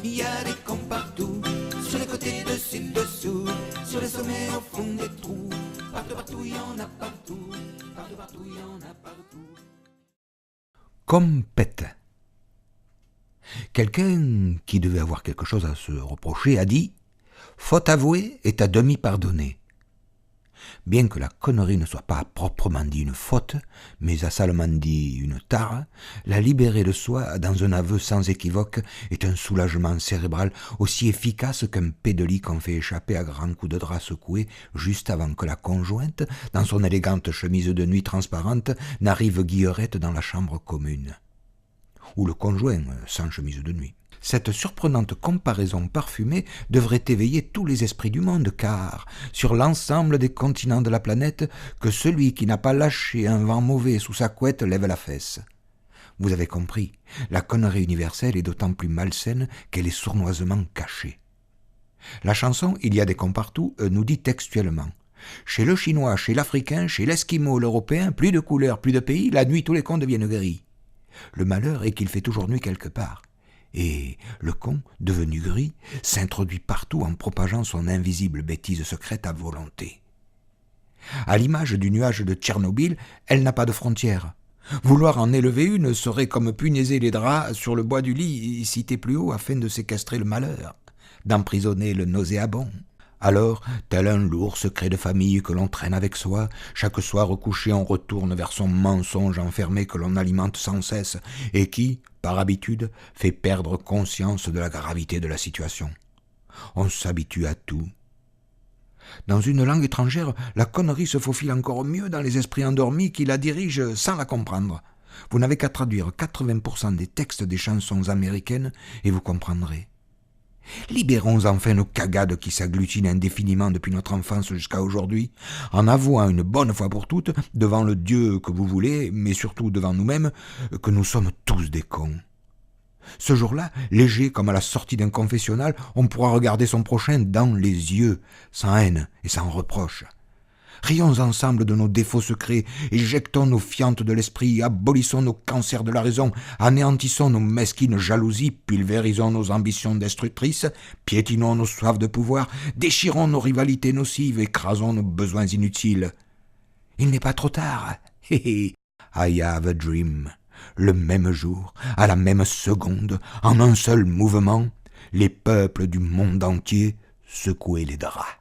il y a des cons partout, sur les côtés, dessus, dessous, sur les sommets, au fond des trous. Partout, partout, il y en a partout, partout, partout, il y en a partout. Compète. Quelqu'un qui devait avoir quelque chose à se reprocher a dit « Faute avouée est à demi pardonnée ». Bien que la connerie ne soit pas proprement dit une faute, mais a salement dit une tare, la libérer de soi dans un aveu sans équivoque est un soulagement cérébral aussi efficace qu'un pédeli qu'on fait échapper à grands coups de drap secoués juste avant que la conjointe, dans son élégante chemise de nuit transparente, n'arrive guillerette dans la chambre commune. Ou le conjoint sans chemise de nuit. Cette surprenante comparaison parfumée devrait éveiller tous les esprits du monde, car, sur l'ensemble des continents de la planète, que celui qui n'a pas lâché un vent mauvais sous sa couette lève la fesse. Vous avez compris, la connerie universelle est d'autant plus malsaine qu'elle est sournoisement cachée. La chanson « Il y a des cons partout » nous dit textuellement « Chez le Chinois, chez l'Africain, chez l'Esquimau, l'Européen, plus de couleurs, plus de pays, la nuit tous les cons deviennent gris. » Le malheur est qu'il fait toujours nuit quelque part. Et le con, devenu gris, s'introduit partout en propageant son invisible bêtise secrète à volonté. À l'image du nuage de Tchernobyl, elle n'a pas de frontières. Vouloir en élever une serait comme punaiser les draps sur le bois du lit cité plus haut afin de séquestrer le malheur, d'emprisonner le nauséabond. Alors, tel un lourd secret de famille que l'on traîne avec soi, chaque soir couché on retourne vers son mensonge enfermé que l'on alimente sans cesse et qui, par habitude, fait perdre conscience de la gravité de la situation. On s'habitue à tout. Dans une langue étrangère, la connerie se faufile encore mieux dans les esprits endormis qui la dirigent sans la comprendre. Vous n'avez qu'à traduire 80% des textes des chansons américaines et vous comprendrez. Libérons enfin nos cagades qui s'agglutinent indéfiniment depuis notre enfance jusqu'à aujourd'hui, en avouant une bonne fois pour toutes, devant le Dieu que vous voulez, mais surtout devant nous-mêmes, que nous sommes tous des cons. Ce jour-là, léger comme à la sortie d'un confessionnal, on pourra regarder son prochain dans les yeux, sans haine et sans reproche. Rions ensemble de nos défauts secrets, éjectons nos fientes de l'esprit, abolissons nos cancers de la raison, anéantissons nos mesquines jalousies, pulvérisons nos ambitions destructrices, piétinons nos soifs de pouvoir, déchirons nos rivalités nocives, écrasons nos besoins inutiles. Il n'est pas trop tard. I have a dream. Le même jour, à la même seconde, en un seul mouvement, les peuples du monde entier secouaient les draps.